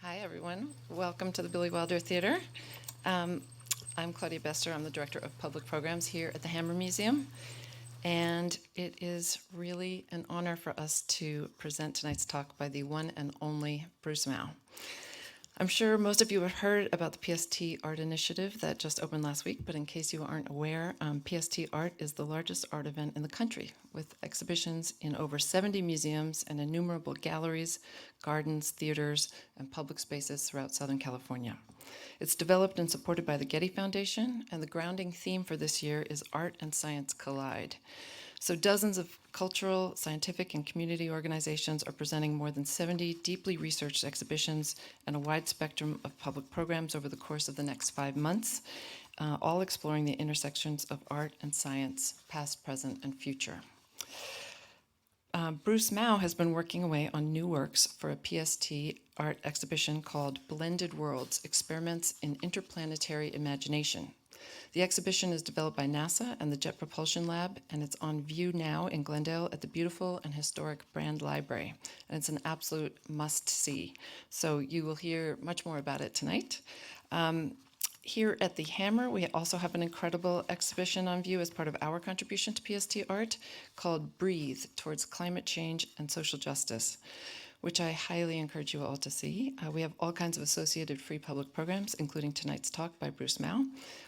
Hi, everyone. Welcome to the Billy Wilder Theater. I'm Claudia Bester. I'm the Director of Public Programs here at the Hammer Museum. And it is really an honor for us to present tonight's talk by the one and only Bruce Mau. I'm sure most of you have heard about the PST Art initiative that just opened last week, but in case you aren't aware, PST Art is the largest art event in the country, with exhibitions in over 70 museums and innumerable galleries, gardens, theaters, and public spaces throughout Southern California. It's developed and supported by the Getty Foundation, and the grounding theme for this year is Art and Science Collide. So dozens of cultural, scientific, and community organizations are presenting more than 70 deeply researched exhibitions and a wide spectrum of public programs over the course of the next 5 months, all exploring the intersections of art and science, past, present, and future. Bruce Mau has been working away on new works for a PST Art exhibition called Blended Worlds: Experiments in Interplanetary Imagination. The exhibition is developed by NASA and the Jet Propulsion Lab, and it's on view now in Glendale at the beautiful and historic Brand Library. And it's an absolute must-see. So you will hear much more about it tonight. Here at the Hammer, we also have an incredible exhibition on view as part of our contribution to PST Art called Breathe: Towards Climate Change and Social Justice, which I highly encourage you all to see. We have all kinds of associated free public programs, including tonight's talk by Bruce Mau.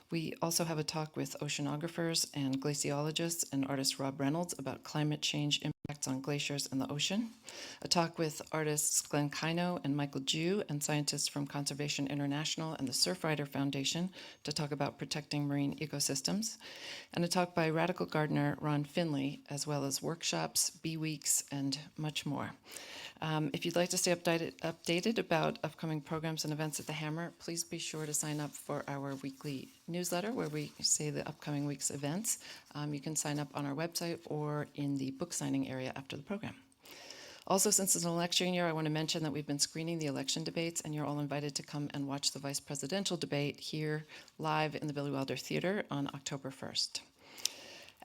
We also have a talk with oceanographers and glaciologists and artist Rob Reynolds about climate change impacts on glaciers and the ocean. A talk with artists Glenn Kino and Michael Jew and scientists from Conservation International and the Surfrider Foundation to talk about protecting marine ecosystems. And a talk by radical gardener Ron Finley, as well as workshops, bee weeks, and much more. If you'd like to stay updated about upcoming programs and events at the Hammer, please be sure to sign up for our weekly newsletter where we say the upcoming week's events. You can sign up on our website or in the book signing area after the program. Also, since it's an election year, I want to mention that we've been screening the election debates, and you're all invited to come and watch the vice presidential debate here live in the Billy Wilder Theater on October 1st.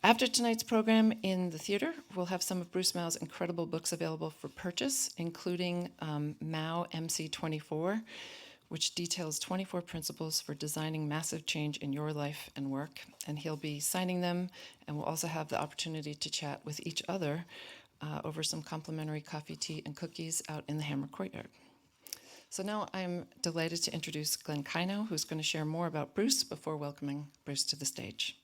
After tonight's program in the theater, we'll have some of Bruce Mau's incredible books available for purchase, including Mau MC24, which details 24 principles for designing massive change in your life and work. And he'll be signing them, and we'll also have the opportunity to chat with each other over some complimentary coffee, tea, and cookies out in the Hammer Courtyard. So now I'm delighted to introduce Glenn Kino, who's going to share more about Bruce before welcoming Bruce to the stage.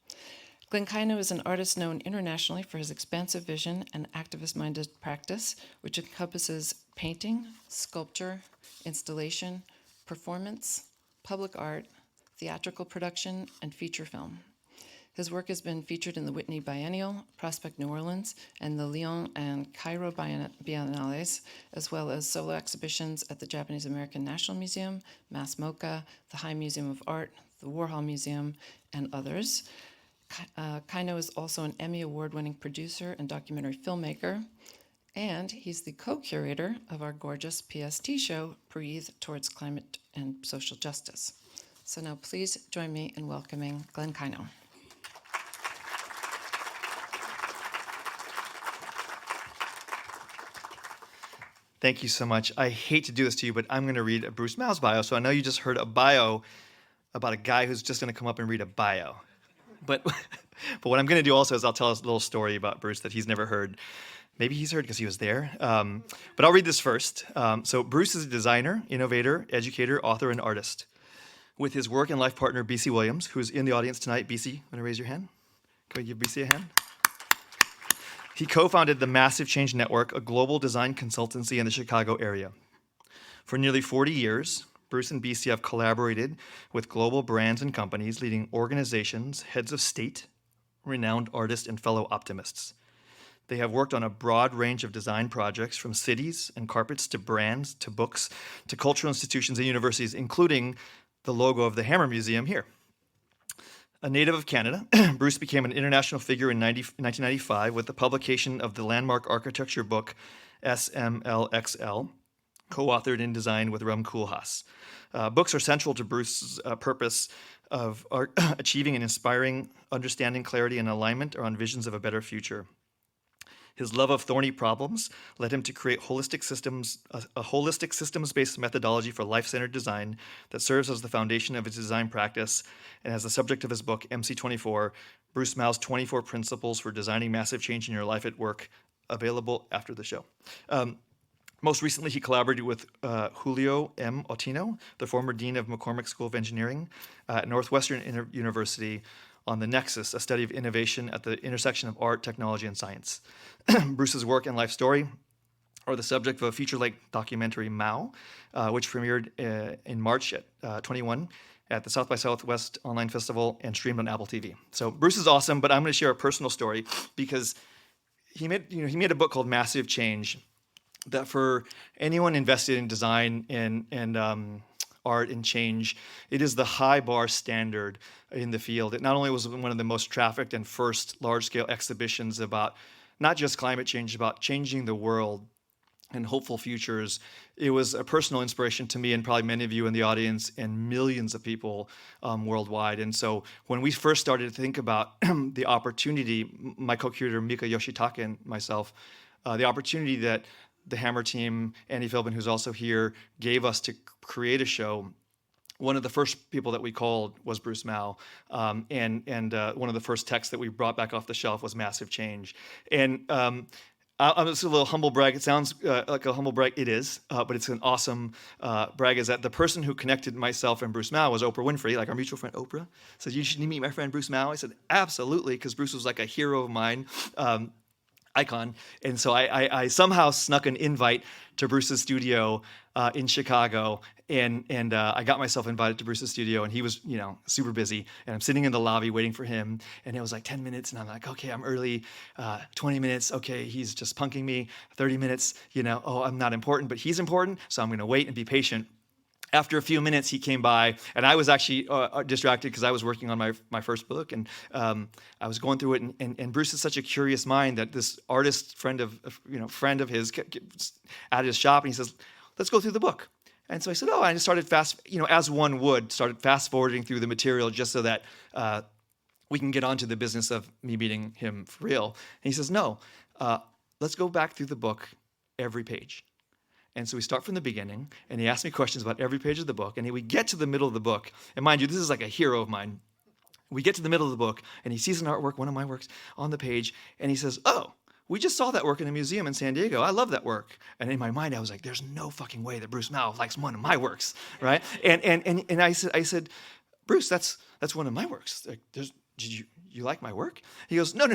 Glenn Kino is an artist known internationally for his expansive vision and activist-minded practice, which encompasses painting, sculpture, installation, performance, public art, theatrical production, and feature film. His work has been featured in the Whitney Biennial, Prospect New Orleans, and the Lyon and Cairo Biennales, as well as solo exhibitions at the Japanese American National Museum, Mass MoCA, the High Museum of Art, the Warhol Museum, and others. Kino is also an Emmy Award-winning producer and documentary filmmaker, and he's the co-curator of our gorgeous PST show, Breathe: Towards Climate and Social Justice. So now please join me in welcoming Glenn Kino. Thank you so much. I hate to do this to you, but I'm going to read a Bruce Mau's bio. So I know you just heard a bio about a guy who's just going to come up and read a bio. But what I'm going to do also is I'll tell us a little story about Bruce that he's never heard. Maybe he's heard because he was there. But I'll read this first. So Bruce is a designer, innovator, educator, author, and artist. With his work and life partner, BC Williams, who's in the audience tonight. BC, want to raise your hand? Can we give BC a hand? He co-founded the Massive Change Network, a global design consultancy in the Chicago area. For nearly 40 years, Bruce and BC have collaborated with global brands and companies, leading organizations, heads of state, renowned artists, and fellow optimists. They have worked on a broad range of design projects, from cities and carpets to brands to books to cultural institutions and universities, including the logo of the Hammer Museum here. A native of Canada, Bruce became an international figure in 1995 with the publication of the landmark architecture book SMLXL, co-authored and designed with Ram Koolhaas. Books are central to Bruce's purpose of achieving and inspiring understanding, clarity, and alignment around visions of a better future. His love of thorny problems led him to create a holistic systems-based methodology for life-centered design that serves as the foundation of his design practice and as the subject of his book, MC24, Bruce Mau's 24 Principles for Designing Massive Change in Your Life at Work, available after the show. Most recently, he collaborated with Julio M. Otino, the former dean of McCormick School of Engineering at Northwestern University, on the Nexus, a study of innovation at the intersection of art, technology, and science. Bruce's work and life story are the subject of a feature-length documentary, Mao, which premiered in March at 21 at the South by Southwest Online Festival and streamed on Apple TV. So Bruce is awesome, but I'm going to share a personal story because he made a book called Massive Change that for anyone invested in design and art and change, it is the high bar standard in the field. It not only was one of the most trafficked and first large-scale exhibitions about not just climate change, about changing the world and hopeful futures. It was a personal inspiration to me and probably many of you in the audience and millions of people worldwide. And so when we first started to think about the opportunity, my co-curator Mika Yoshitake and myself, the opportunity that the Hammer team, Andy Philbin, who's also here, gave us to create a show. One of the first people that we called was Bruce Mau, and one of the first texts that we brought back off the shelf was Massive Change. And I'm just a little humble brag. It sounds like a humble brag. It is, but it's an awesome brag. Is that the person who connected myself and Bruce Mau was Oprah Winfrey, like our mutual friend Oprah. Said, "You should meet my friend Bruce Mau." I said, "Absolutely," because Bruce was like a hero of mine. Icon. And so I somehow snuck an invite to Bruce's studio in Chicago, and I got myself invited to Bruce's studio, and he was, super busy, and I'm sitting in the lobby waiting for him, and it was like 10 minutes, and I'm like, okay, I'm early, 20 minutes, okay, he's just punking me, 30 minutes, oh, I'm not important, but he's important, so I'm going to wait and be patient. After a few minutes, he came by, and I was actually distracted because I was working on my first book, and I was going through it. And Bruce is such a curious mind that this artist friend of his at his shop, and he says, "Let's go through the book." And so I said, "Oh," I just started as one would, started fast forwarding through the material just so that we can get onto the business of me meeting him for real. And he says, "No, let's go back through the book every page." And so we start from the beginning, and he asked me questions about every page of the book, and we get to the middle of the book, and mind you, this is like a hero of mine. We get to the middle of the book, and he sees an artwork, one of my works, on the page, and he says, "Oh, we just saw that work in a museum in San Diego. I love that work." And in my mind, I was like, "There's no fucking way that Bruce Mau likes one of my works," right? And I said, "Bruce, that's one of my works. Like, did you like my work?" He goes, No.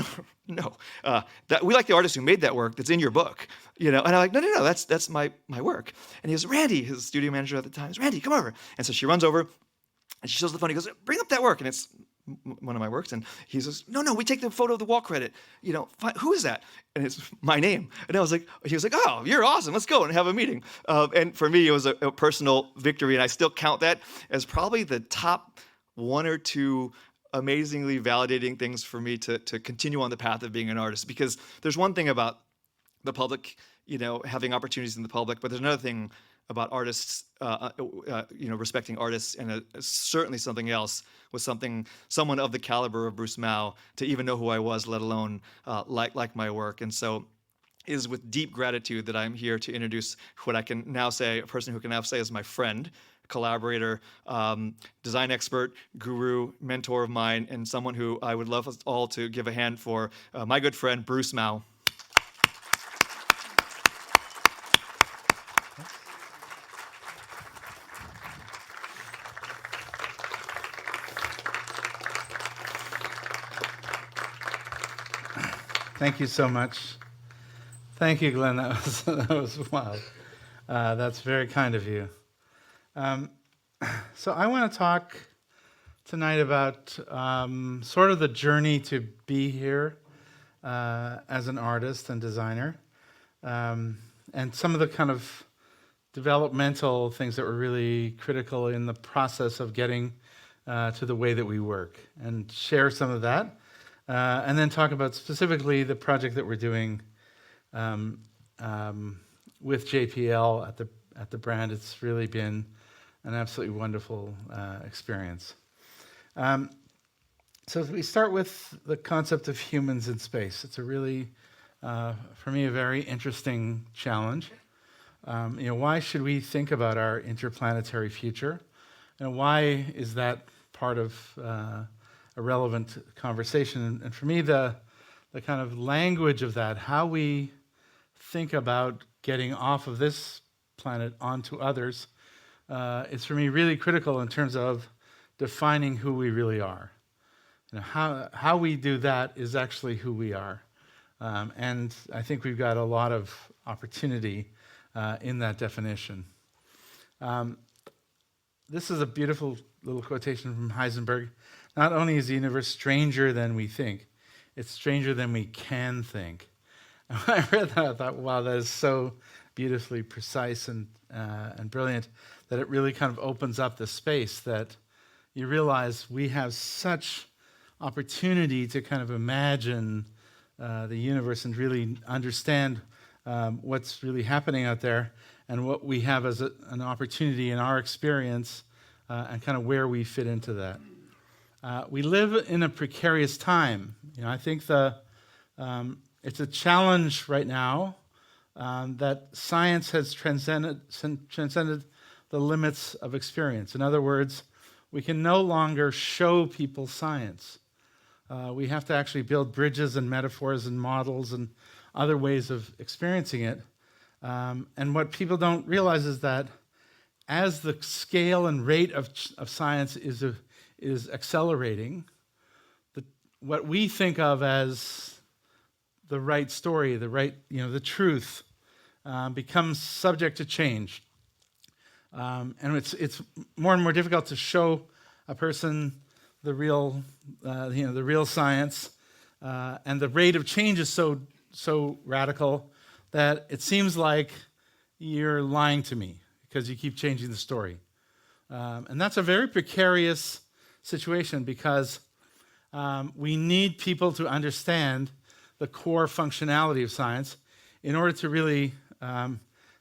That we like the artist who made that work that's in your book, And I'm like, no, that's my work. And he goes, "Randy," his studio manager at the time, is, "Randy, come over." And so she runs over, and she shows the phone. He goes, "Bring up that work," and it's one of my works. And he says, No, we take the photo of the wall credit. Who is that? And it's my name. And he was like, "Oh, you're awesome. Let's go and have a meeting." And for me, it was a personal victory, and I still count that as probably the top one or two amazingly validating things for me to continue on the path of being an artist. Because there's one thing about the public, having opportunities in the public, but there's another thing about artists, respecting artists, and certainly something else with someone of the caliber of Bruce Mau to even know who I was, let alone like my work. And so it is with deep gratitude that I'm here to introduce what I can now say, a person who can now say is my friend, collaborator, design expert, guru, mentor of mine, and someone who I would love us all to give a hand for, my good friend, Bruce Mau. Thank you so much. Thank you, Glenn. That was wild. That's very kind of you. So I want to talk tonight about sort of the journey to be here as an artist and designer, and some of the kind of developmental things that were really critical in the process of getting to the way that we work, and share some of that, and then talk about specifically the project that we're doing with JPL at the brand. It's really been an absolutely wonderful experience. So we start with the concept of humans in space. It's a really for me, a very interesting challenge. Why should we think about our interplanetary future? And why is that part of a relevant conversation? And for me, the kind of language of that, how we think about getting off of this planet onto others, is for me really critical in terms of defining who we really are. How we do that is actually who we are. And I think we've got a lot of opportunity in that definition. This is a beautiful little quotation from Heisenberg. Not only is the universe stranger than we think, it's stranger than we can think. And when I read that, I thought, wow, that is so beautifully precise and brilliant that it really kind of opens up the space that you realize we have such opportunity to kind of imagine the universe and really understand what's really happening out there and what we have as an opportunity in our experience and kind of where we fit into that. We live in a precarious time. I think it's a challenge right now that science has transcended the limits of experience. In other words, we can no longer show people science. We have to actually build bridges and metaphors and models and other ways of experiencing it. And what people don't realize is that as the scale and rate of science is accelerating, what we think of as the right story, the truth, becomes subject to change. And it's more and more difficult to show a person the real science, and the rate of change is so radical that it seems like you're lying to me because you keep changing the story. And that's a very precarious situation because we need people to understand the core functionality of science in order to really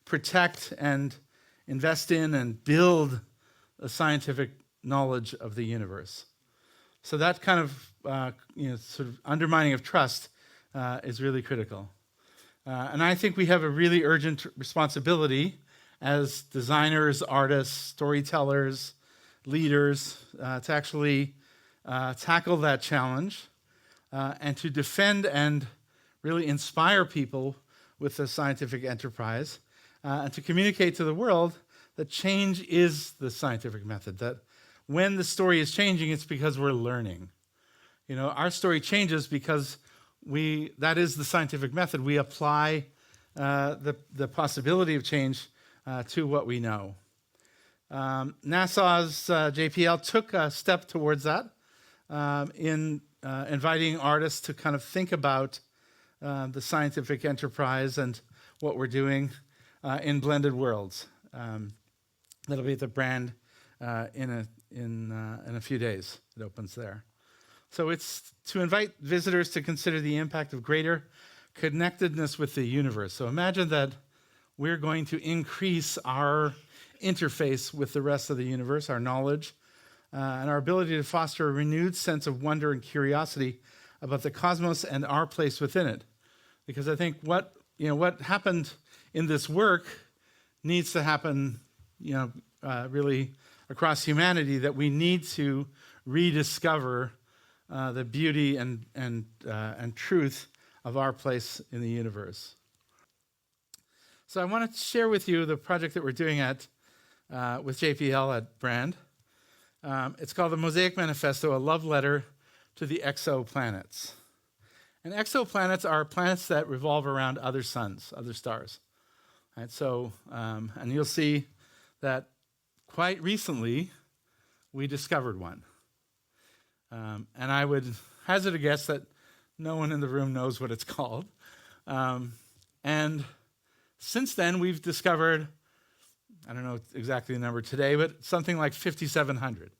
protect and invest in and build a scientific knowledge of the universe. So that kind of sort of undermining of trust is really critical. And I think we have a really urgent responsibility as designers, artists, storytellers, leaders to actually tackle that challenge and to defend and really inspire people with the scientific enterprise and to communicate to the world that change is the scientific method, that when the story is changing, it's because we're learning. Our story changes because that is the scientific method. We apply the possibility of change to what we know. NASA's JPL took a step towards that in inviting artists to kind of think about the scientific enterprise and what we're doing in Blended Worlds. That'll be at the Brand in a few days. It opens there. So it's to invite visitors to consider the impact of greater connectedness with the universe. So imagine that we're going to increase our interface with the rest of the universe, our knowledge, and our ability to foster a renewed sense of wonder and curiosity about the cosmos and our place within it. Because I think what happened in this work needs to happen, really across humanity, that we need to rediscover the beauty and truth of our place in the universe. So I want to share with you the project that we're doing with JPL at Brand. It's called the Mosaic Manifesto, a love letter to the exoplanets. And exoplanets are planets that revolve around other suns, other stars. Right, so, and you'll see that quite recently we discovered one. And I would hazard a guess that no one in the room knows what it's called. And since then, we've discovered, I don't know exactly the number today, but something like 5,700.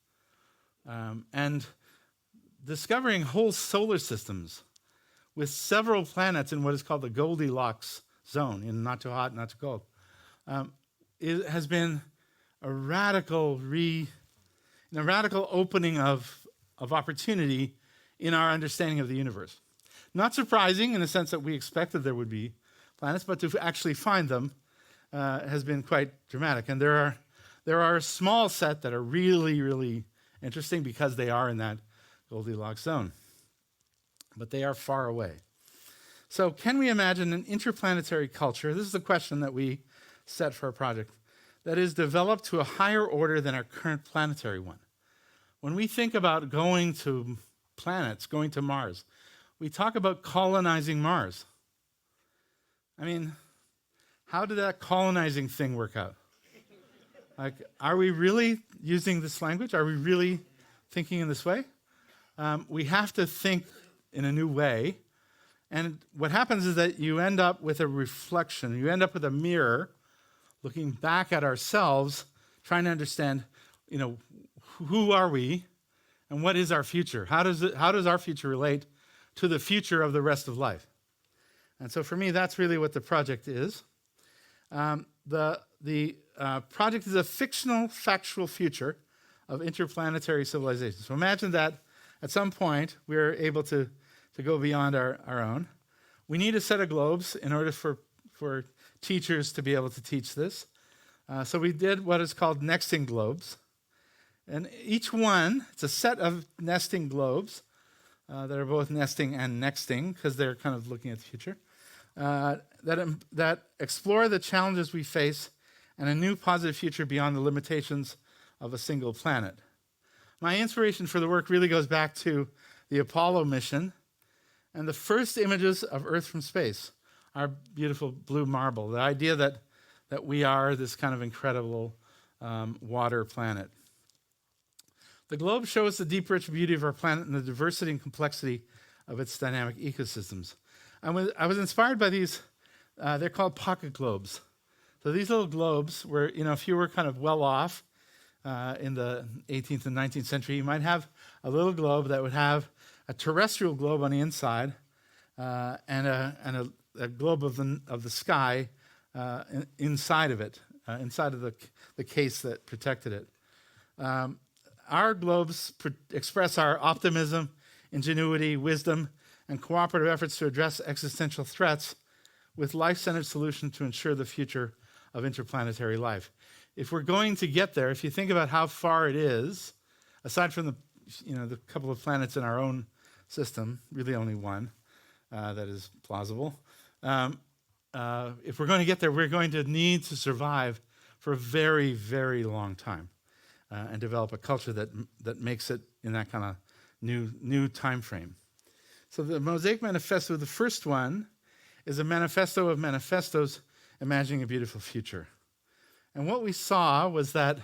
And discovering whole solar systems with several planets in what is called the Goldilocks zone, in not too hot, not too cold, it has been a radical opening of opportunity in our understanding of the universe. Not surprising in the sense that we expected there would be planets, but to actually find them has been quite dramatic. And there are a small set that are really, really interesting because they are in that Goldilocks zone. But they are far away. So can we imagine an interplanetary culture? This is the question that we set for our project, that is developed to a higher order than our current planetary one. When we think about going to planets, going to Mars, we talk about colonizing Mars. I mean, how did that colonizing thing work out? Like, are we really using this language? Are we really thinking in this way? We have to think in a new way. And what happens is that you end up with a reflection. You end up with a mirror looking back at ourselves, trying to understand, who are we and what is our future? How does our future relate to the future of the rest of life? And so for me, that's really what the project is. The project is a fictional, factual future of interplanetary civilization. So imagine that at some point we're able to go beyond our own. We need a set of globes in order for teachers to be able to teach this. So we did what is called nesting globes. And each one, it's a set of nesting globes that are both nesting and nexting because they're kind of looking at the future, that explore the challenges we face and a new positive future beyond the limitations of a single planet. My inspiration for the work really goes back to the Apollo mission and the first images of Earth from space, our beautiful blue marble, the idea that we are this kind of incredible water planet. The globe shows the deep, rich beauty of our planet and the diversity and complexity of its dynamic ecosystems. I was inspired by these, they're called pocket globes. So these little globes where, if you were kind of well off in the 18th and 19th century, you might have a little globe that would have a terrestrial globe on the inside and a globe of the sky inside of it, inside of the case that protected it. Our globes express our optimism, ingenuity, wisdom, and cooperative efforts to address existential threats with life-centered solutions to ensure the future of interplanetary life. If we're going to get there, if you think about how far it is, aside from the couple of planets in our own system, really only one that is plausible. If we're going to get there, we're going to need to survive for a very, very long time and develop a culture that makes it in that kind of new time frame. So the Mosaic Manifesto, the first one, is a manifesto of manifestos imagining a beautiful future. And what we saw was that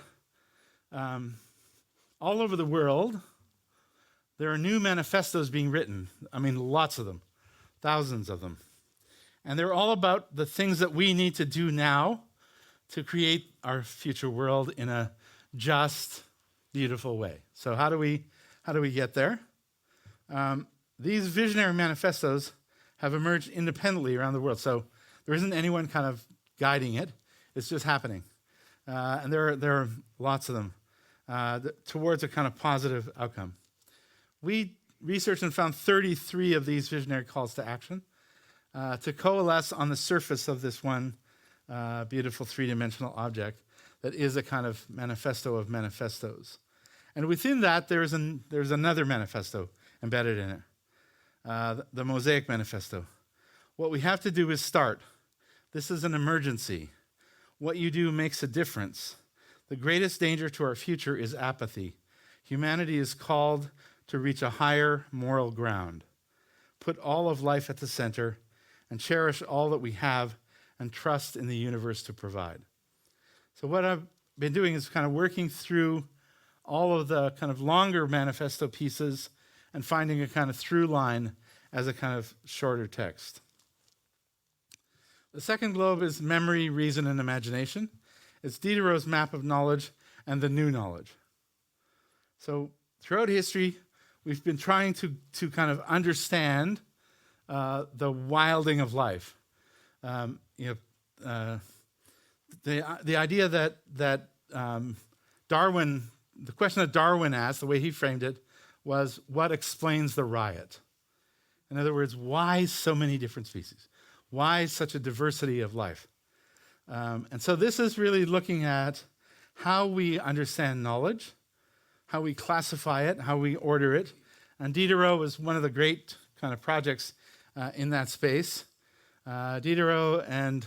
all over the world, there are new manifestos being written. I mean, lots of them, thousands of them. And they're all about the things that we need to do now to create our future world in a just, beautiful way. So how do we get there? These visionary manifestos have emerged independently around the world. So there isn't anyone kind of guiding it. It's just happening. And there are lots of them towards a kind of positive outcome. We researched and found 33 of these visionary calls to action to coalesce on the surface of this one beautiful three-dimensional object that is a kind of manifesto of manifestos. And within that, there's another manifesto embedded in it, the Mosaic Manifesto. What we have to do is start. This is an emergency. What you do makes a difference. The greatest danger to our future is apathy. Humanity is called to reach a higher moral ground. Put all of life at the center and cherish all that we have and trust in the universe to provide. So what I've been doing is kind of working through all of the kind of longer manifesto pieces and finding a kind of through line as a kind of shorter text. The second globe is memory, reason, and imagination. It's Diderot's map of knowledge and the new knowledge. So throughout history, we've been trying to kind of understand the wilding of life. The idea that Darwin, the question that Darwin asked, the way he framed it, was what explains the riot? In other words, why so many different species? Why such a diversity of life? And so this is really looking at how we understand knowledge, how we classify it, how we order it. And Diderot was one of the great kind of projects in that space. Diderot and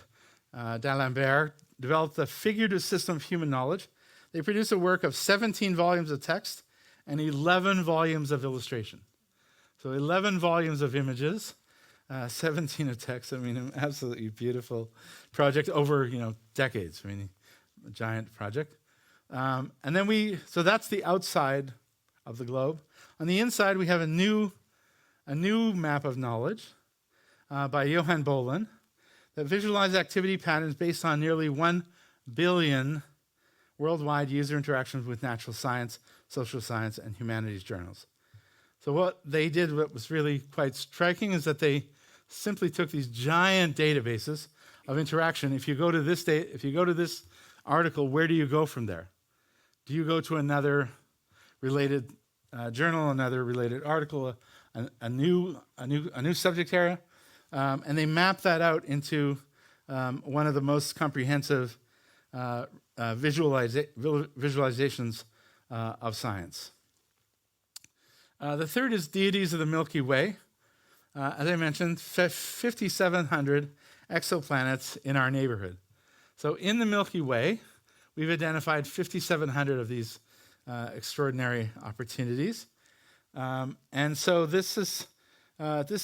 D'Alembert developed the figurative system of human knowledge. They produced a work of 17 volumes of text and 11 volumes of illustration. So 11 volumes of images, 17 of text. I mean, an absolutely beautiful project over, decades. I mean, a giant project. And then so that's the outside of the globe. On the inside, we have a new map of knowledge by Johann Bolin that visualizes activity patterns based on nearly 1 billion worldwide user interactions with natural science, social science, and humanities journals. So what they did, what was really quite striking, is that they simply took these giant databases of interaction. If you go to this article, where do you go from there? Do you go to another related journal, another related article, a new subject area? And they map that out into one of the most comprehensive visualizations of science. The third is deities of the Milky Way. As I mentioned, 5,700 exoplanets in our neighborhood. So in the Milky Way, we've identified 5,700 of these extraordinary opportunities. And so this is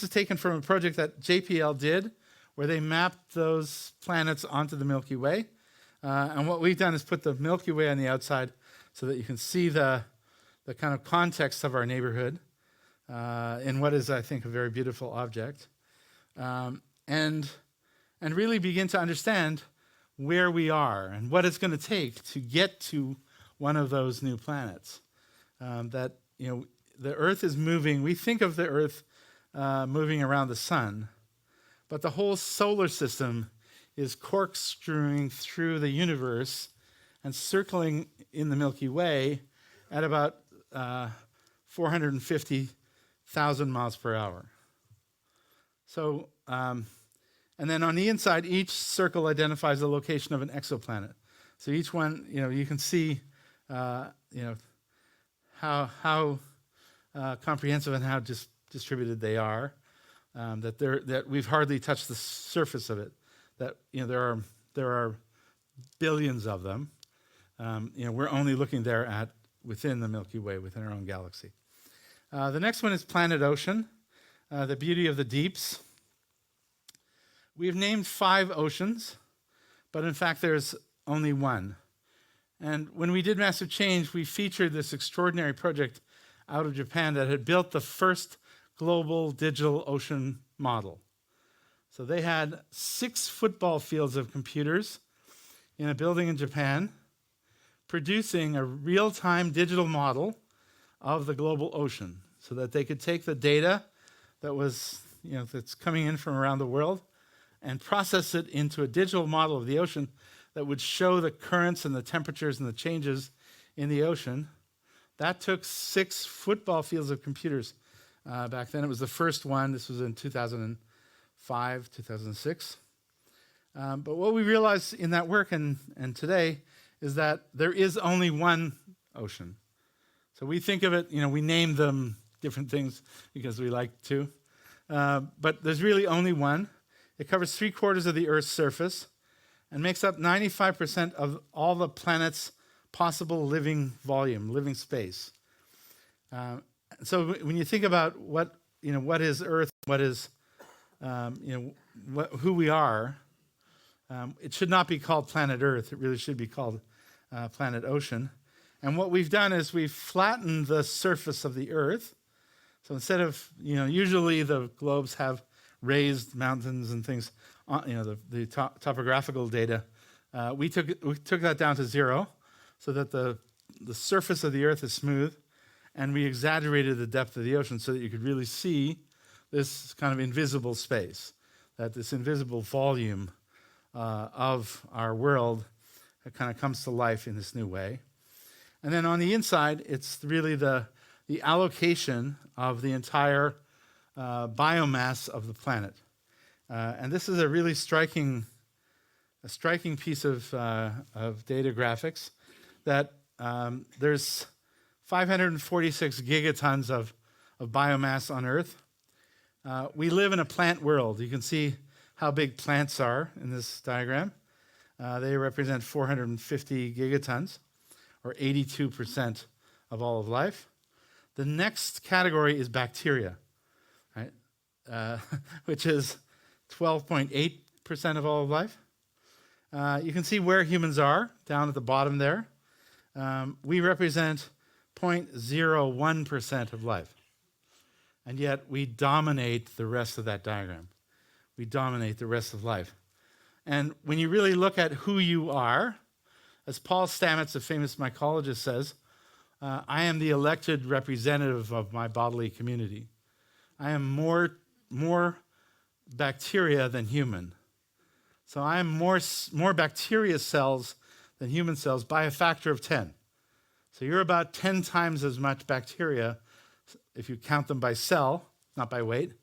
taken from a project that JPL did, where they mapped those planets onto the Milky Way. And what we've done is put the Milky Way on the outside so that you can see the kind of context of our neighborhood in what is, I think, a very beautiful object. And really begin to understand where we are and what it's going to take to get to one of those new planets. The Earth is moving. We think of the Earth moving around the sun, but the whole solar system is corkscrewing through the universe and circling in the Milky Way at about 450,000 miles per hour. So, and then on the inside, each circle identifies the location of an exoplanet. So each one, you can see, how comprehensive and how distributed they are. That we've hardly touched the surface of it. That there are billions of them. We're only looking there at within the Milky Way, within our own galaxy. The next one is Planet Ocean, the beauty of the deeps. We've named 5 oceans, but in fact there's only one. And when we did Massive Change, we featured this extraordinary project out of Japan that had built the first global digital ocean model. So they had 6 football fields of computers in a building in Japan, producing a real-time digital model of the global ocean so that they could take the data that was, that's coming in from around the world and process it into a digital model of the ocean that would show the currents and the temperatures and the changes in the ocean. That took 6 football fields of computers back then. It was the first one. This was in 2005, 2006. But what we realized in that work and today is that there is only one ocean. So we think of it, we name them different things because we like to. But there's really only one. It covers 3/4 of the Earth's surface and makes up 95% of all the planet's possible living volume, living space. So when you think about what is Earth, what is, who we are, it should not be called Planet Earth. It really should be called Planet Ocean. And what we've done is we've flattened the surface of the Earth. So instead of, usually the globes have raised mountains and things, the topographical data, we took that down to 0 so that the surface of the Earth is smooth, and we exaggerated the depth of the ocean so that you could really see this kind of invisible space, that this invisible volume of our world kind of comes to life in this new way. And then on the inside, it's really the allocation of the entire biomass of the planet. And this is a really striking piece of data graphics that there's 546 gigatons of biomass on Earth. We live in a plant world. You can see how big plants are in this diagram. They represent 450 gigatons, or 82% of all of life. The next category is bacteria, right? Which is 12.8% of all of life. You can see where humans are down at the bottom there. We represent 0.01% of life. And yet we dominate the rest of that diagram. We dominate the rest of life. And when you really look at who you are, as Paul Stamets, a famous mycologist, says, I am the elected representative of my bodily community. I am more bacteria than human. So I am more bacteria cells than human cells by a factor of 10. So you're about 10 times as much bacteria if you count them by cell, not by weight,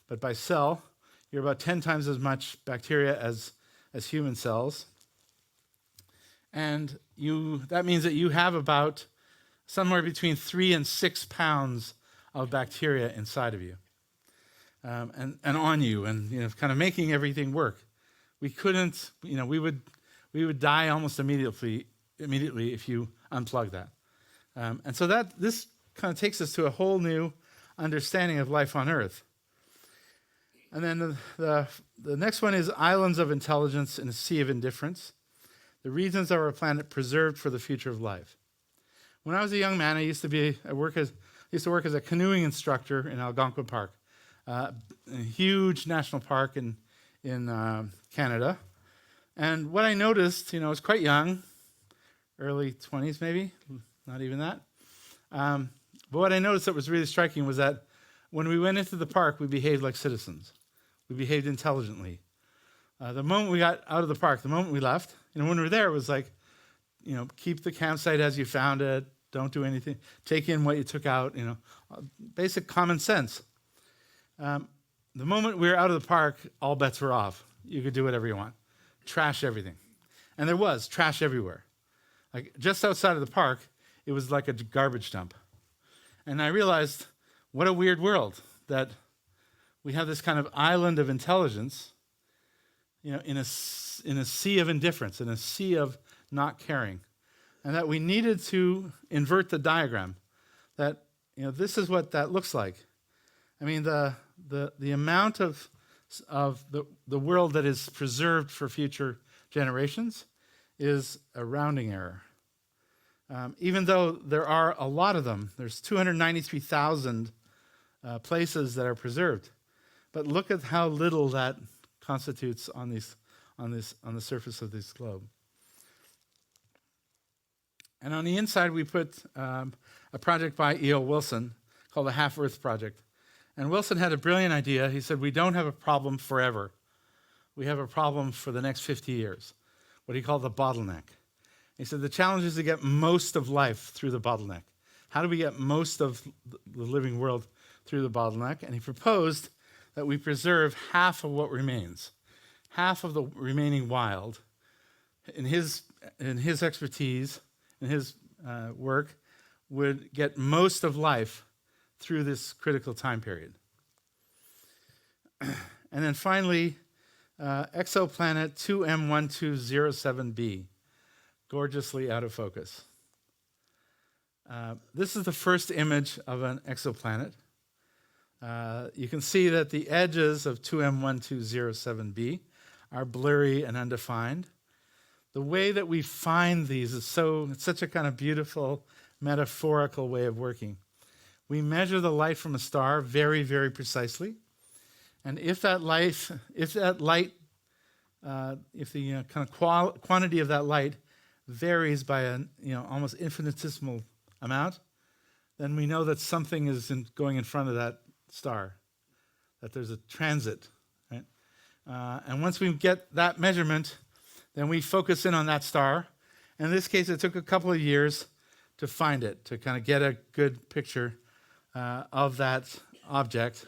but by cell. You're about 10 times as much bacteria as human cells. And that means that you have about somewhere between 3 and 6 pounds of bacteria inside of you, and on you, and kind of making everything work. We couldn't, we would die almost immediately if you unplug that. And so this kind of takes us to a whole new understanding of life on Earth. And then the next one is islands of intelligence in a sea of indifference. The regions of our planet preserved for the future of life. When I was a young man, I used to work as a canoeing instructor in Algonquin Park, a huge national park in Canada. And what I noticed, I was quite young, early 20s maybe, not even that. But what I noticed that was really striking was that when we went into the park, we behaved like citizens. We behaved intelligently. The moment we got out of the park, the moment we left, when we were there, it was like, keep the campsite as you found it. Don't do anything. Take in what you took out. Basic common sense. The moment we were out of the park, all bets were off. You could do whatever you want. Trash everything. And there was trash everywhere. Like just outside of the park, it was like a garbage dump. And I realized what a weird world that we have this kind of island of intelligence, in a sea of indifference, in a sea of not caring. And that we needed to invert the diagram. That, this is what that looks like. I mean, the amount of the world that is preserved for future generations is a rounding error. Even though there are a lot of them, there's 293,000 places that are preserved. But look at how little that constitutes on the surface of this globe. And on the inside, we put a project by E.O. Wilson called the Half-Earth Project. And Wilson had a brilliant idea. He said, we don't have a problem forever. We have a problem for the next 50 years, what he called the bottleneck. He said, the challenge is to get most of life through the bottleneck. How do we get most of the living world through the bottleneck? And he proposed that we preserve half of what remains, half of the remaining wild. In his expertise, in his work, would get most of life through this critical time period. And then finally, exoplanet 2M1207b, gorgeously out of focus. This is the first image of an exoplanet. You can see that the edges of 2M1207b are blurry and undefined. The way that we find these is it's such a kind of beautiful, metaphorical way of working. We measure the light from a star very, very precisely. And if the kind of quantity of that light varies by an almost infinitesimal amount, then we know that something is going in front of that star, that there's a transit, right? And once we get that measurement, then we focus in on that star. In this case, it took a couple of years to find it, to kind of get a good picture of that object.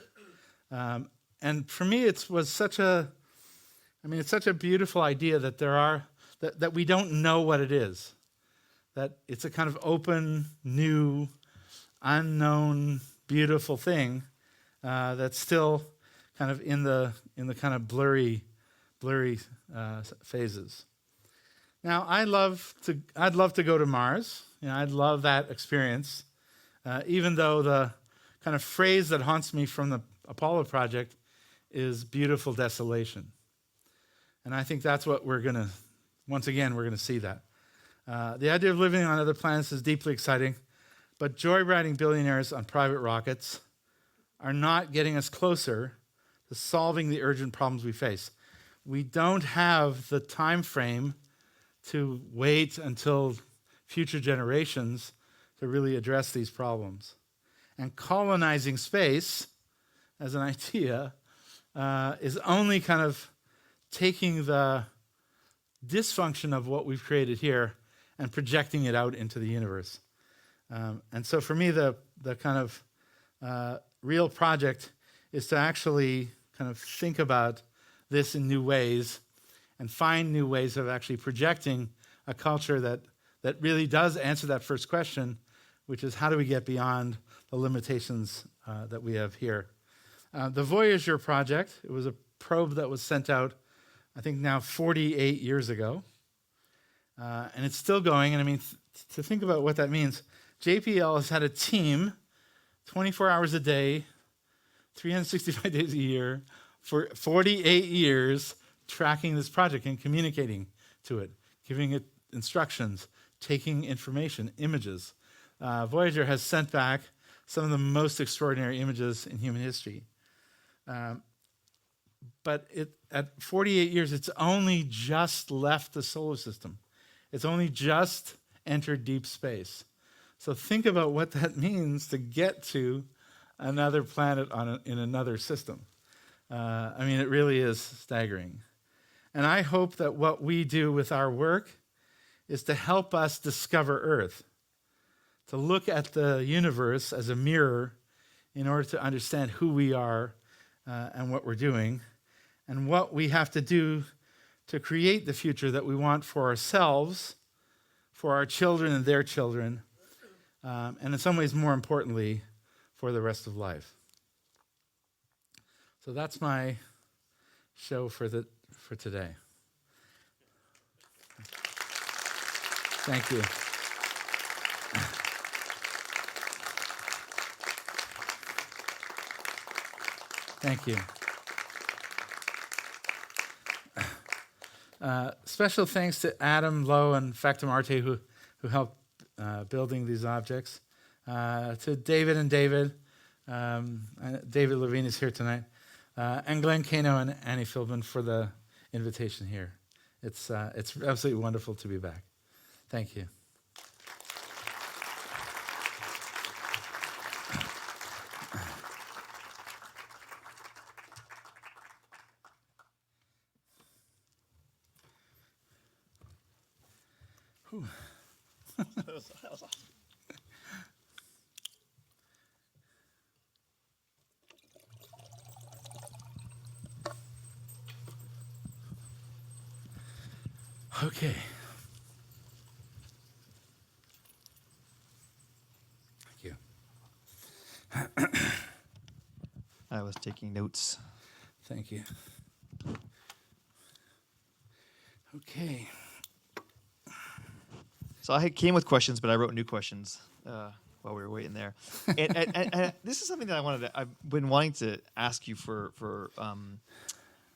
And for me, it was such a, it's such a beautiful idea that that we don't know what it is. That it's a kind of open, new, unknown, beautiful thing that's still kind of in the kind of blurry phases. Now, I'd love to go to Mars. I'd love that experience, even though the kind of phrase that haunts me from the Apollo project is beautiful desolation. And I think that's what we're going to see that. The idea of living on other planets is deeply exciting, but joyriding billionaires on private rockets are not getting us closer to solving the urgent problems we face. We don't have the time frame to wait until future generations to really address these problems. And colonizing space as an idea is only kind of taking the dysfunction of what we've created here and projecting it out into the universe. And so for me, the kind of real project is to actually kind of think about this in new ways and find new ways of actually projecting a culture that really does answer that first question, which is how do we get beyond the limitations that we have here. The Voyager project, it was a probe that was sent out, I think now 48 years ago. And it's still going. And to think about what that means, JPL has had a team 24 hours a day, 365 days a year, for 48 years, tracking this project and communicating to it, giving it instructions, taking information, images. Voyager has sent back some of the most extraordinary images in human history. But at 48 years, it's only just left the solar system. It's only just entered deep space. So think about what that means to get to another planet in another system. It really is staggering. And I hope that what we do with our work is to help us discover Earth, to look at the universe as a mirror in order to understand who we are and what we're doing, and what we have to do to create the future that we want for ourselves, for our children and their children, and in some ways, more importantly, for the rest of life. So that's my show for today. Thank you. Thank you. Special thanks to Adam Lowe and Factum Arte who helped building these objects. To David and David. David Levine is here tonight. And Glenn Kano and Annie Philbin for the invitation here. It's absolutely wonderful to be back. Thank you. That was awesome. Okay. Thank you. I was taking notes. Thank you. Okay. So I came with questions, but I wrote new questions while we were waiting there. And this is something that I've been wanting to ask you for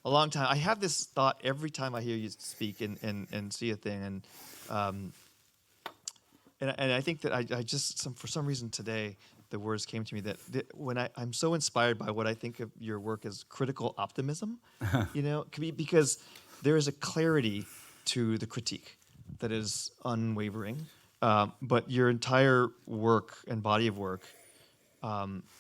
a long time. I have this thought every time I hear you speak and see a thing, and I think that I just for some reason today the words came to me that when I'm so inspired by what I think of your work as critical optimism, because there is a clarity to the critique that is unwavering, but your entire work and body of work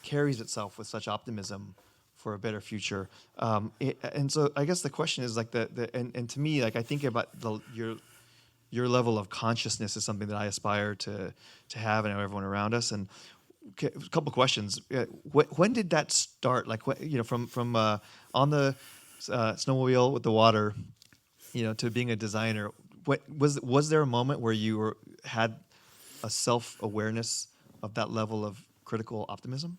carries itself with such optimism for a better future. And so I guess the question is like and to me, like I think about your level of consciousness is something that I aspire to have and everyone around us. And a couple questions. When did that start? Like, from on the snowmobile with the water, to being a designer. What was there a moment where you had a self-awareness of that level of critical optimism?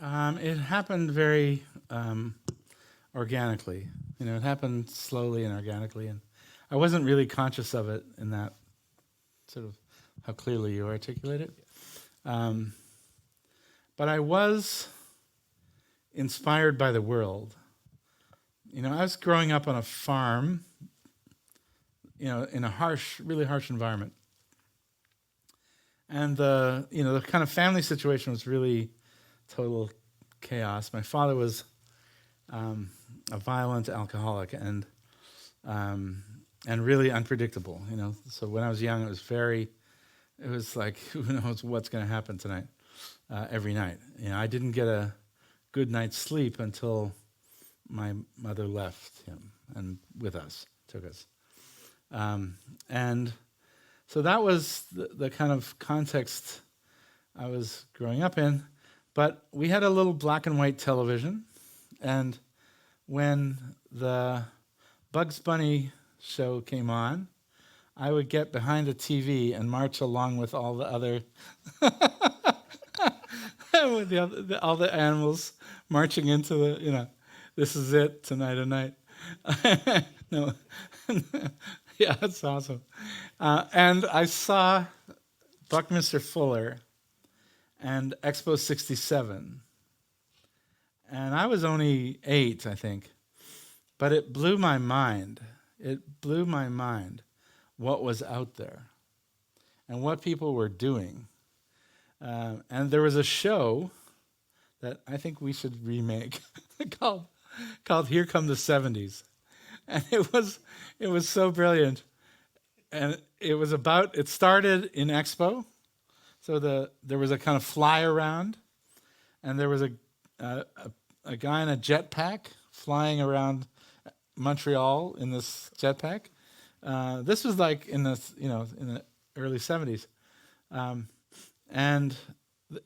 It happened very organically. It happened slowly and organically, and I wasn't really conscious of it in that sort of how clearly you articulate it. But I was inspired by the world. I was growing up on a farm, in a really harsh environment. And the kind of family situation was really total chaos. My father was a violent alcoholic and really unpredictable. So when I was young, it was like, who knows what's going to happen tonight, every night. I didn't get a good night's sleep until my mother left him and took us. And so that was the kind of context I was growing up in. But we had a little black and white television, and when the Bugs Bunny show came on, I would get behind a TV and march along with all the other, with all the animals marching into the, this is it, tonight at night. No, yeah, that's awesome. And I saw Buckminster Fuller and Expo 67. And I was only 8, I think. But it blew my mind. It blew my mind what was out there and what people were doing. And there was a show that I think we should remake called Here Come the 70s. And it was so brilliant. And it started in Expo. So there was a kind of fly around, and there was a guy in a jetpack flying around Montreal in this jetpack. This was like in the early 70s, and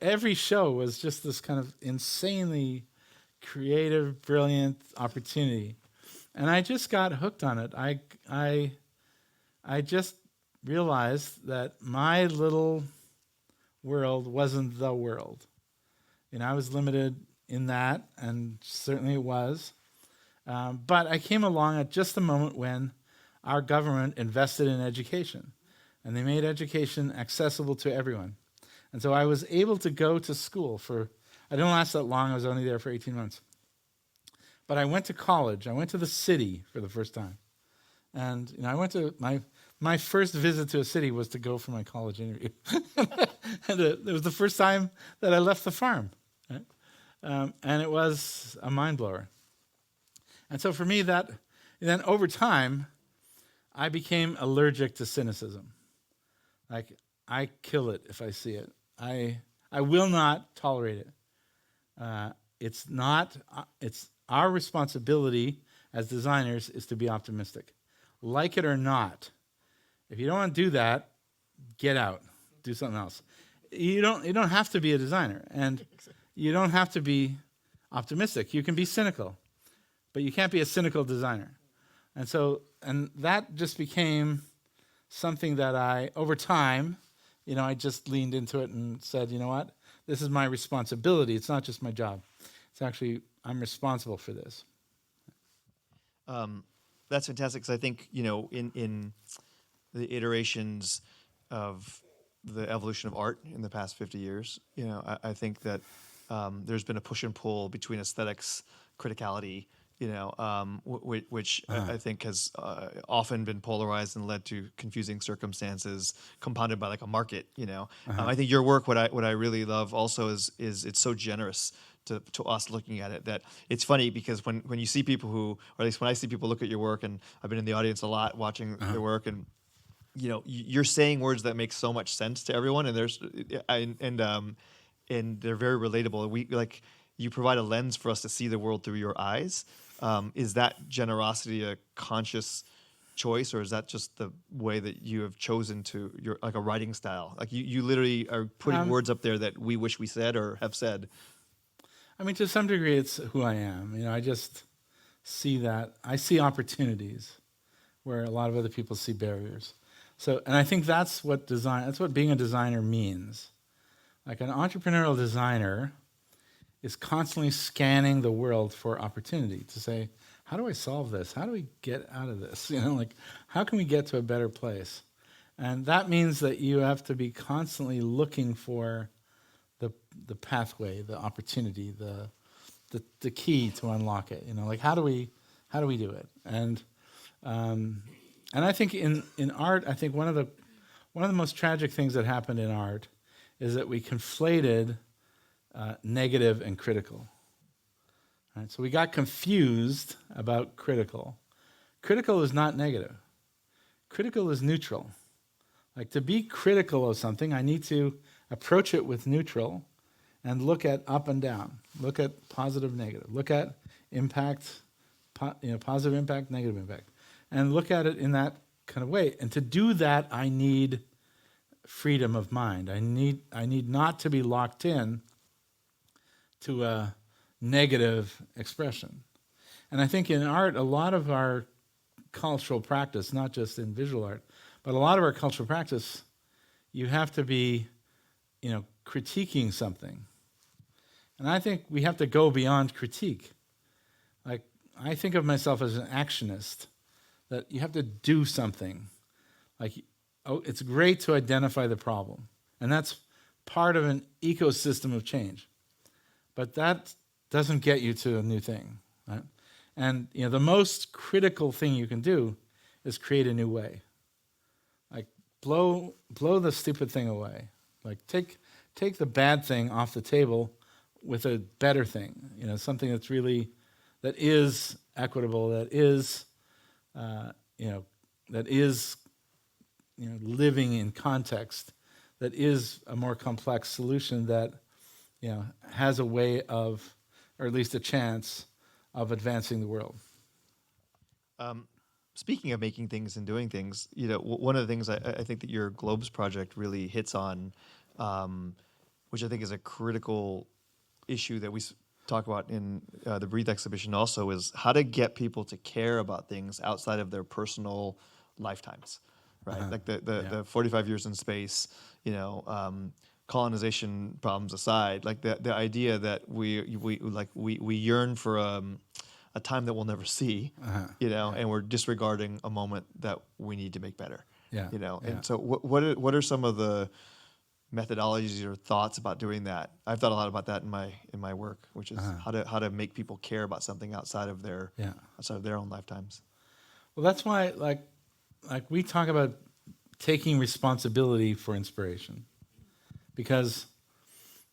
every show was just this kind of insanely creative, brilliant opportunity, and I just got hooked on it. I just realized that my little world wasn't the world. I was limited in that, and certainly it was. But I came along at just the moment when our government invested in education, and they made education accessible to everyone. And so I was able to go to school I didn't last that long, I was only there for 18 months. But I went to college, I went to the city for the first time. And I went to, my first visit to a city was to go for my college interview. And it was the first time that I left the farm. Right? And it was a mind blower. And so for me, then over time, I became allergic to cynicism. Like, I kill it if I see it. I will not tolerate it. It's our responsibility as designers is to be optimistic. Like it or not. If you don't want to do that, get out. Do something else. You don't have to be a designer, and you don't have to be optimistic. You can be cynical, but you can't be a cynical designer. And that just became something that over time, I just leaned into it and said, you know what? This is my responsibility. It's not just my job. It's actually, I'm responsible for this. That's fantastic, because I think, in the iterations of the evolution of art in the past 50 years, I think that there's been a push and pull between aesthetics, criticality, which I think has often been polarized and led to confusing circumstances, compounded by like a market. I think your work, what I really love also is it's so generous to us looking at it, that it's funny because when you see people who, or at least when I see people look at your work, and I've been in the audience a lot watching your work, and you're saying words that make so much sense to everyone, and and they're very relatable. You provide a lens for us to see the world through your eyes. Is that generosity a conscious choice, or is that just the way that you have chosen to your like a writing style? Like you literally are putting words up there that we wish we said or have said. I mean, to some degree, it's who I am. I just see that. I see opportunities where a lot of other people see barriers. So, and I think that's what being a designer means. Like an entrepreneurial designer is constantly scanning the world for opportunity to say, how do I solve this? How do we get out of this? Like, how can we get to a better place? And that means that you have to be constantly looking for the pathway, the opportunity, the key to unlock it. Like how do we do it? And I think in art, I think one of the most tragic things that happened in art is that we conflated negative and critical. Right? So we got confused about critical. Critical is not negative. Critical is neutral. Like to be critical of something, I need to approach it with neutral and look at up and down. Look at positive, negative. Look at impact, positive impact, negative impact. And look at it in that kind of way. And to do that, I need freedom of mind. I need not to be locked in to a negative expression. And I think in art, a lot of our cultural practice, not just in visual art, but a lot of our cultural practice, you have to be, critiquing something. And I think we have to go beyond critique. Like, I think of myself as an actionist, that you have to do something. Like, it's great to identify the problem. And that's part of an ecosystem of change. But that doesn't get you to a new thing, right? And the most critical thing you can do is create a new way. Like blow the stupid thing away. Like take the bad thing off the table with a better thing. Something that is equitable, that is living in context, that is a more complex solution that has a way of, or at least a chance of advancing the world. Speaking of making things and doing things, one of the things I think that your Globes project really hits on, which I think is a critical issue that we talk about in the Breathe exhibition also, is how to get people to care about things outside of their personal lifetimes, right? Like the 45 years in space, colonization problems aside, like the idea that we yearn for a time that we'll never see, and we're disregarding a moment that we need to make better. And so what are some of the methodologies or thoughts about doing that? I've thought a lot about that in my work, which is how to make people care about something outside of their own lifetimes. Well, that's why like we talk about taking responsibility for inspiration, because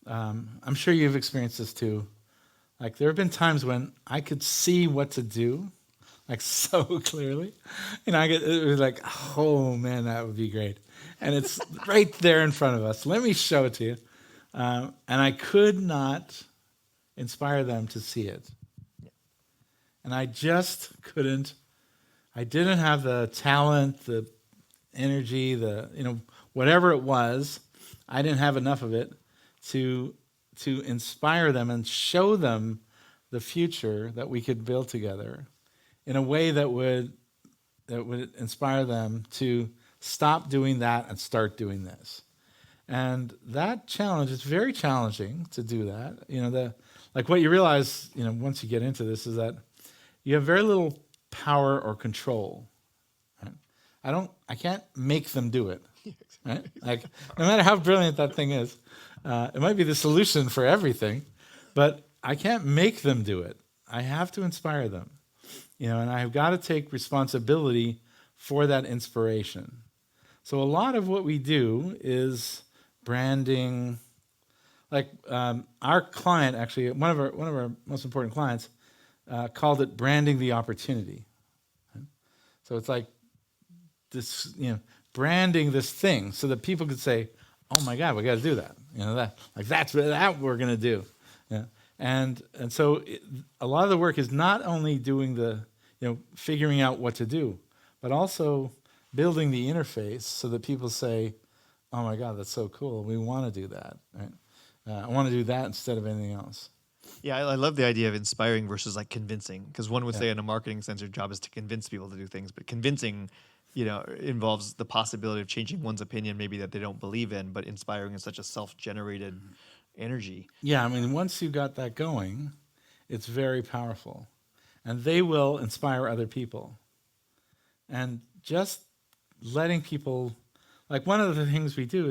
I'm sure you've experienced this too. Like there have been times when I could see what to do, like so clearly, and it was like, oh man, that would be great, and it's right there in front of us. Let me show it to you, and I could not inspire them to see it, and I just couldn't. I didn't have the talent, the energy, whatever it was. I didn't have enough of it to inspire them and show them the future that we could build together in a way that would inspire them to stop doing that and start doing this. And that challenge is very challenging to do that. What you realize, once you get into this is that you have very little power or control. Right? I can't make them do it. Right? Like no matter how brilliant that thing is, it might be the solution for everything, but I can't make them do it. I have to inspire them, and I've got to take responsibility for that inspiration. So a lot of what we do is branding. Like our client, actually, one of our most important clients, called it branding the opportunity. Right? So it's like this, branding this thing so that people could say, "Oh my God, we got to do that." That's what we're going to do. Yeah. And so a lot of the work is not only doing figuring out what to do, but also building the interface so that people say, "Oh my God, that's so cool. We want to do that. Right? I want to do that instead of anything else." Yeah, I love the idea of inspiring versus like convincing, because one would Yeah. say in a marketing sense, your job is to convince people to do things, but convincing, involves the possibility of changing one's opinion, maybe that they don't believe in, but inspiring is such a self-generated energy. Yeah, I mean, once you got that going, it's very powerful, and they will inspire other people. And just letting people, like one of the things we do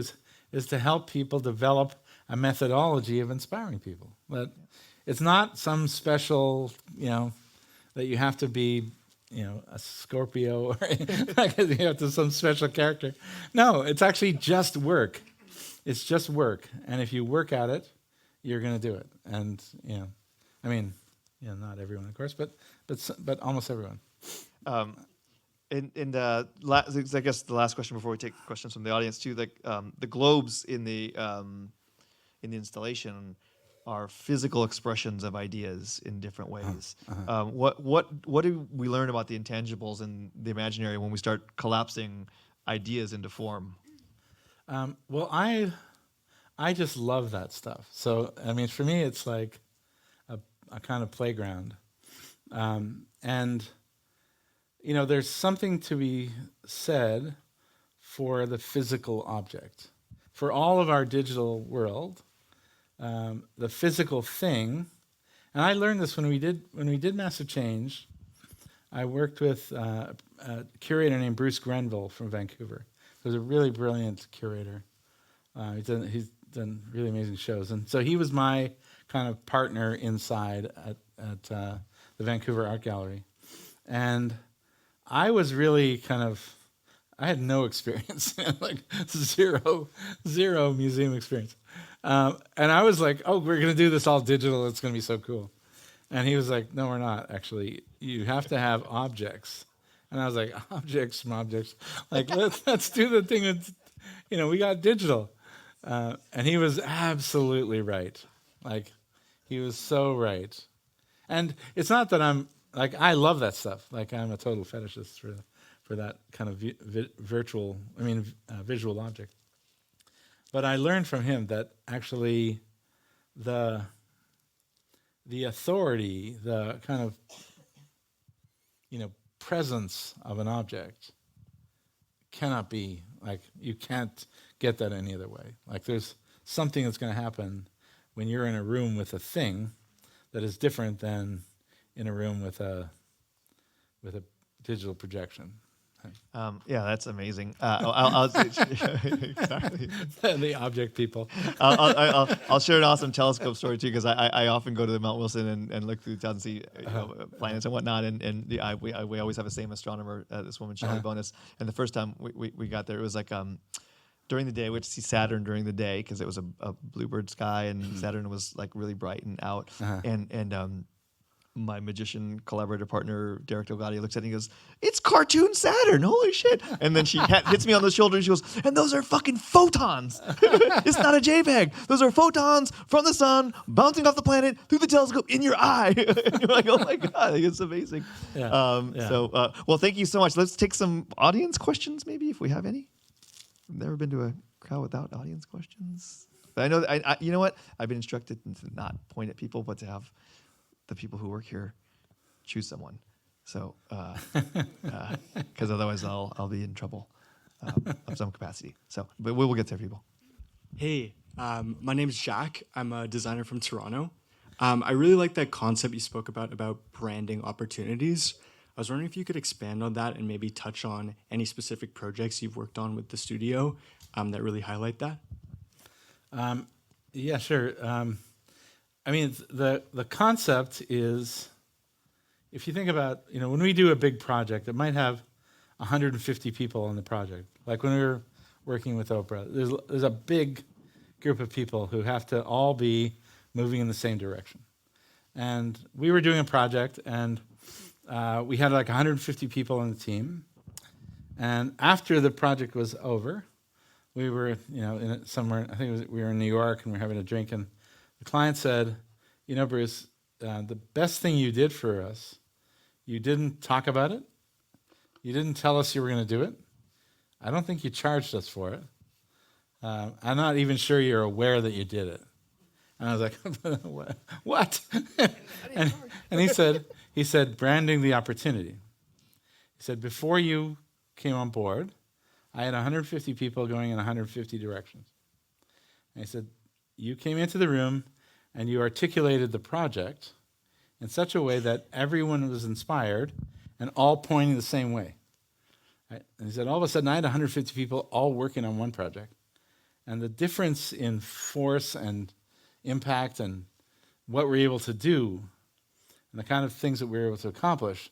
is to help people develop a methodology of inspiring people. But it's not some special, that you have to be, a Scorpio or you have to some special character. No, it's actually just work. It's just work, and if you work at it, you're going to do it. And not everyone, of course, but almost everyone. I guess the last question before we take questions from the audience too, like the globes in the installation are physical expressions of ideas in different ways. What do we learn about the intangibles and the imaginary when we start collapsing ideas into form? Well, I just love that stuff. So I mean, for me, it's like a kind of playground, and there's something to be said for the physical object. For all of our digital world, the physical thing, and I learned this when we did Massive Change. I worked with a curator named Bruce Grenville from Vancouver. He was a really brilliant curator. He's done really amazing shows, and so he was my kind of partner inside at the Vancouver Art Gallery, and I was really I had no experience, like zero museum experience. And I was like, "Oh, we're going to do this all digital. It's going to be so cool." And he was like, "No, we're not, actually. You have to have objects." And I was like, "Objects from objects. Like, let's do the thing that's, we got digital." And he was absolutely right. Like, he was so right. And it's not that I'm, like, I love that stuff. Like, I'm a total fetishist for that kind of visual object. But I learned from him that actually the authority, the kind of, presence of an object cannot be, like, you can't get that any other way. Like, there's something that's going to happen when you're in a room with a thing that is different than in a room with a digital projection. Yeah, that's amazing. I'll exactly. The object people. I'll share an awesome telescope story too, because I often go to the Mount Wilson and look through the clouds and see planets and whatnot. And we always have the same astronomer, this woman Shelley Bonus. And the first time we got there, it was like during the day. We had to see Saturn during the day because it was a bluebird sky, and Saturn was like really bright and out. And my magician collaborator partner, Derek Delgado, looks at it and he goes, "It's cartoon Saturn, holy shit." And then she hits me on the shoulder and she goes, "And those are fucking photons. It's not a JPEG. Those are photons from the sun bouncing off the planet through the telescope in your eye." And you're like, "Oh my God, it's amazing." Well, thank you so much. Let's take some audience questions, maybe, if we have any. I've never been to a crowd without audience questions. But I know that you know what? I've been instructed to not point at people, but to have the people who work here choose someone. So, because otherwise I'll be in trouble of some capacity. So, but we'll get there, people. Hey, my name's Jack. I'm a designer from Toronto. I really like that concept you spoke about branding opportunities. I was wondering if you could expand on that and maybe touch on any specific projects you've worked on with the studio that really highlight that. Yeah, sure. I mean, the concept is, if you think about, when we do a big project, it might have 150 people on the project. Like when we were working with Oprah, there's a big group of people who have to all be moving in the same direction. And we were doing a project, and we had like 150 people on the team. And after the project was over, we were, somewhere, I think we were in New York, and we were having a drink, and the client said, "Bruce, the best thing you did for us, you didn't talk about it, You didn't tell us you were going to do it. I don't think you charged us for it. I'm not even sure you're aware that you did it." And I was like, "What?" and he said, "Branding the opportunity." He said, "Before you came on board, I had 150 people going in 150 directions." And he said, "You came into the room and you articulated the project in such a way that everyone was inspired and all pointing the same way." Right? And he said, all of a sudden, I had 150 people all working on one project. And the difference in force and impact and what we're able to do and the kind of things that we were able to accomplish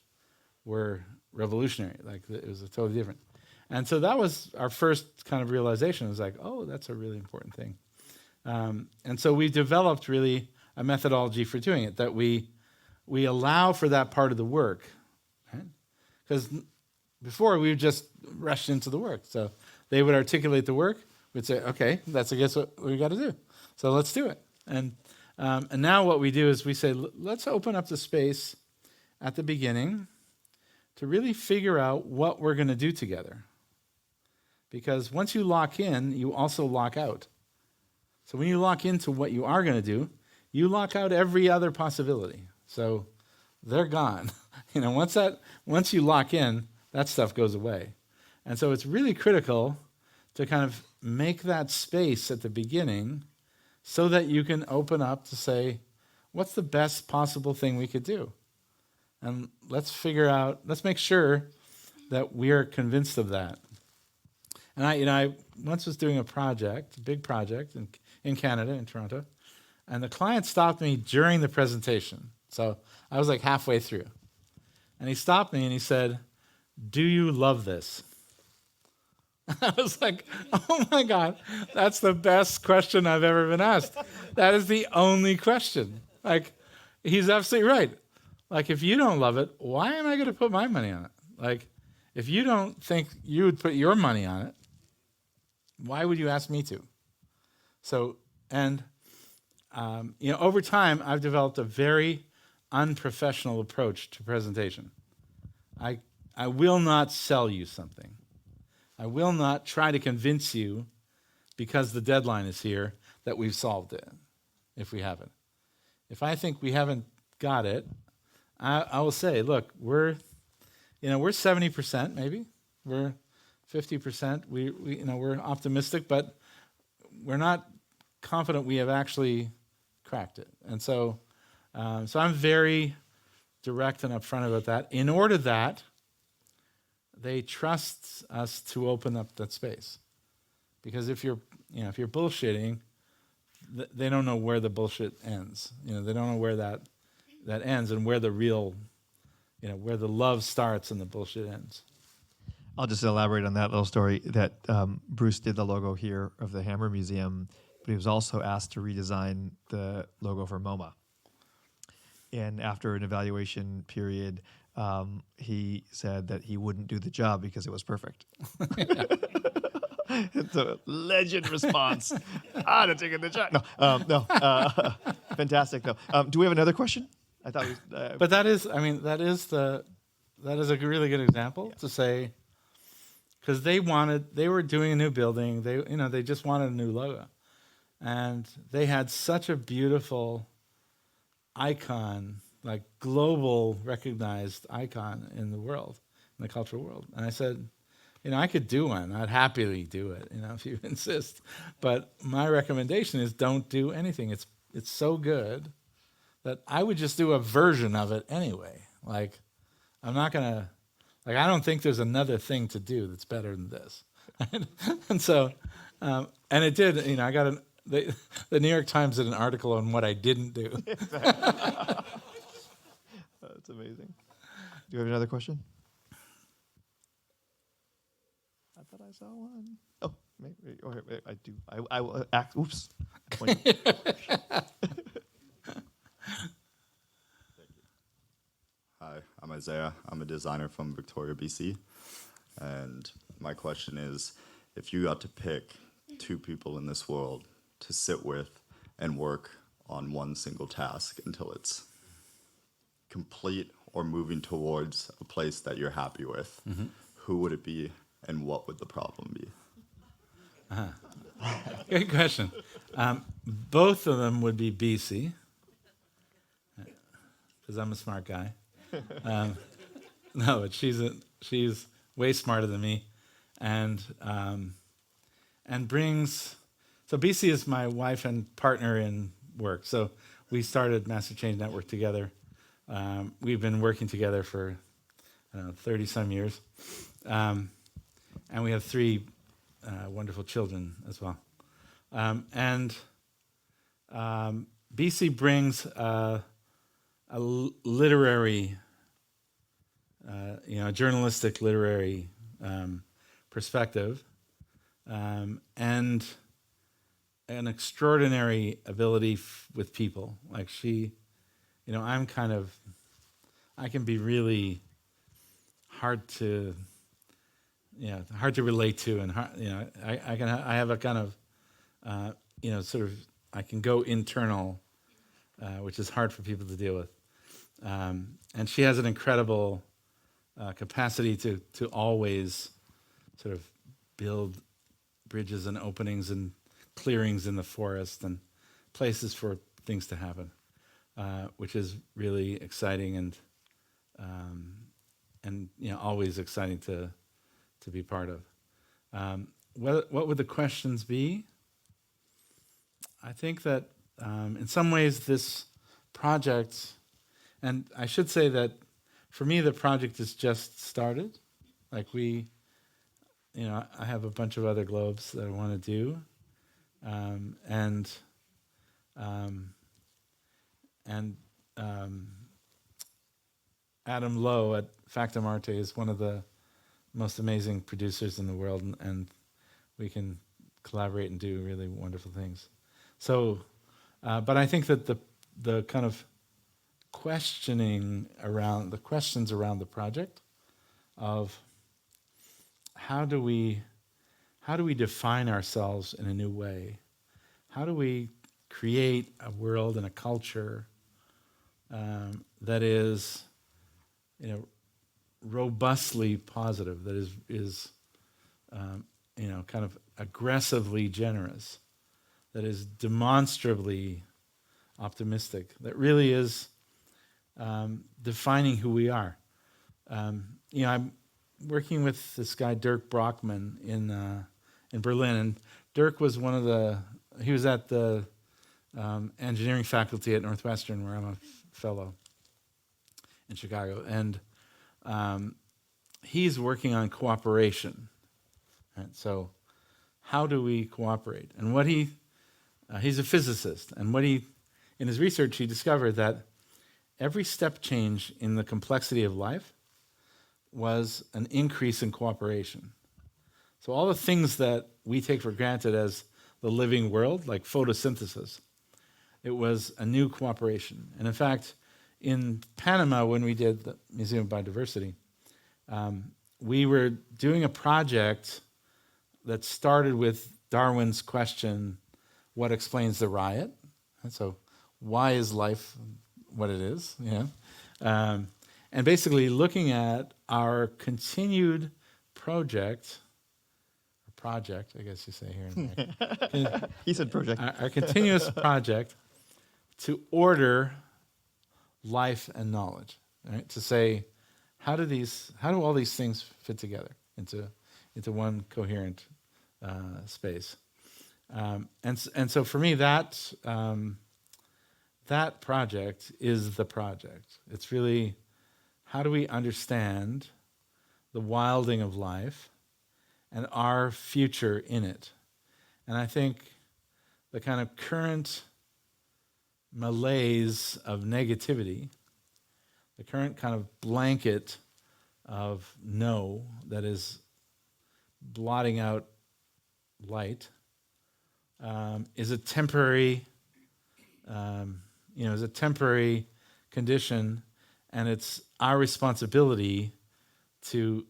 were revolutionary. Like, it was totally different. And so that was our first kind of realization. It was like, oh, that's a really important thing. And so we developed really a methodology for doing it, that we allow for that part of the work. Because before, we just rushed into the work. So they would articulate the work. We'd say, okay, that's, I guess, what we got to do. So let's do it. And now what we do is we say, let's open up the space at the beginning to really figure out what we're going to do together. Because once you lock in, you also lock out. So when you lock into what you are going to do, you lock out every other possibility. So they're gone. Once you lock in, that stuff goes away. And so it's really critical to kind of make that space at the beginning so that you can open up to say, what's the best possible thing we could do? And let's make sure that we are convinced of that. And I once was doing a big project in Canada, in Toronto, and the client stopped me during the presentation. So I was like halfway through. And he stopped me and he said, "Do you love this?" I was like, oh my God, that's the best question I've ever been asked. That is the only question. Like, he's absolutely right. Like, if you don't love it, why am I going to put my money on it? Like, if you don't think you would put your money on it, why would you ask me to? So, and, over time, I've developed a very unprofessional approach to presentation. I will not sell you something. I will not try to convince you, because the deadline is here, that we've solved it, if we haven't. If I think we haven't got it, I will say, look, we're 70% maybe, we're 50%. We're optimistic, but we're not confident we have actually cracked it. And so I'm very direct and upfront about that. In order that they trust us to open up that space, because if you're bullshitting, they don't know where the bullshit ends. They don't know where that ends and where the real, where the love starts and the bullshit ends. I'll just elaborate on that little story that Bruce did the logo here of the Hammer Museum, but he was also asked to redesign the logo for MoMA. And after an evaluation period, he said that he wouldn't do the job because it was perfect. It's a legend response. I'd have taken the job. No. Fantastic, though. Do we have another question? I thought. But that is a really good example to say, because they were doing a new building. They just wanted a new logo, and they had such a beautiful icon, like global recognized icon in the world, in the cultural world. And I said, I could do one. I'd happily do it, if you insist. But my recommendation is don't do anything. It's so good that I would just do a version of it anyway. Like, I'm not going to, I don't think there's another thing to do that's better than this. And so, and it did, I got the New York Times did an article on what I didn't do. That's amazing. Do you have another question? I thought I saw one. Oh, maybe. I do. I will act. Oops. Hi, I'm Isaiah. I'm a designer from Victoria, BC. And my question is, if you got to pick two people in this world to sit with and work on one single task until it's complete or moving towards a place that you're happy with, who would it be and what would the problem be? Great question. Both of them would be BC, because I'm a smart guy. No, but she's way smarter than me, and brings. So BC is my wife and partner in work. So we started Master Change Network together. We've been working together for 30 some years, and we have 3 wonderful children as well. BC brings a literary, a journalistic literary perspective, and an extraordinary ability with people. Like she, I can be really hard to relate to, and I have a kind of, I can go internal, which is hard for people to deal with. And she has an incredible capacity to always sort of build bridges and openings and clearings in the forest and places for things to happen, which is really exciting and always exciting to be part of. What would the questions be? I think that in some ways this project, and I should say that for me the project has just started. Like I have a bunch of other globes that I want to do, Adam Lowe at Factum Arte is one of the most amazing producers in the world, and we can collaborate and do really wonderful things. So, but I think that the kind of questions around the project of how do we define ourselves in a new way? How do we create a world and a culture that is, robustly positive, that is kind of aggressively generous, that is demonstrably optimistic, that really is defining who we are. I'm working with this guy Dirk Brockman in Berlin, and Dirk was he was at the engineering faculty at Northwestern, where I'm a fellow in Chicago, and he's working on cooperation. Right? So, how do we cooperate? And he's a physicist, and in his research he discovered that every step change in the complexity of life was an increase in cooperation. So all the things that we take for granted as the living world, like photosynthesis, it was a new cooperation. And in fact, in Panama, when we did the Museum of Biodiversity, we were doing a project that started with Darwin's question, what explains the riot? And so why is life what it is? And basically looking at our continued project, I guess you say here in America. He said project. Our continuous project to order life and knowledge, right? To say, how do all these things fit together into one coherent space? And so for me, that project is the project. It's really, how do we understand the wilding of life and our future in it? And I think the kind of current malaise of negativity, the current kind of blanket of no that is blotting out light, is a temporary, condition, and it's our responsibility to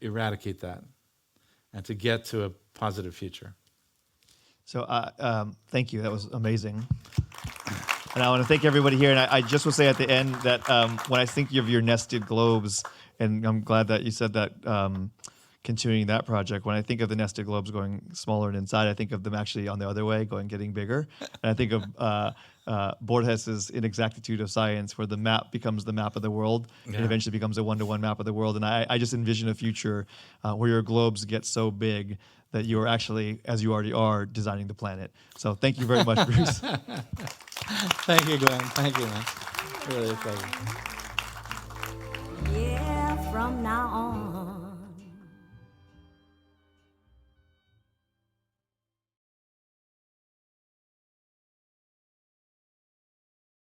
eradicate that and to get to a positive future. So thank you. That was amazing. And I want to thank everybody here. And I just will say at the end that when I think of your nested globes, and I'm glad that you said that, continuing that project, when I think of the nested globes going smaller and inside, I think of them actually on the other way, getting bigger. And I think of Borges's inexactitude of science, where the map becomes the map of the world, and eventually becomes a one-to-one map of the world. And I just envision a future where your globes get so big that you are actually, as you already are, designing the planet. So thank you very much, Bruce. Thank you, Glenn. Thank you, man. Really a pleasure. Yeah, from now on.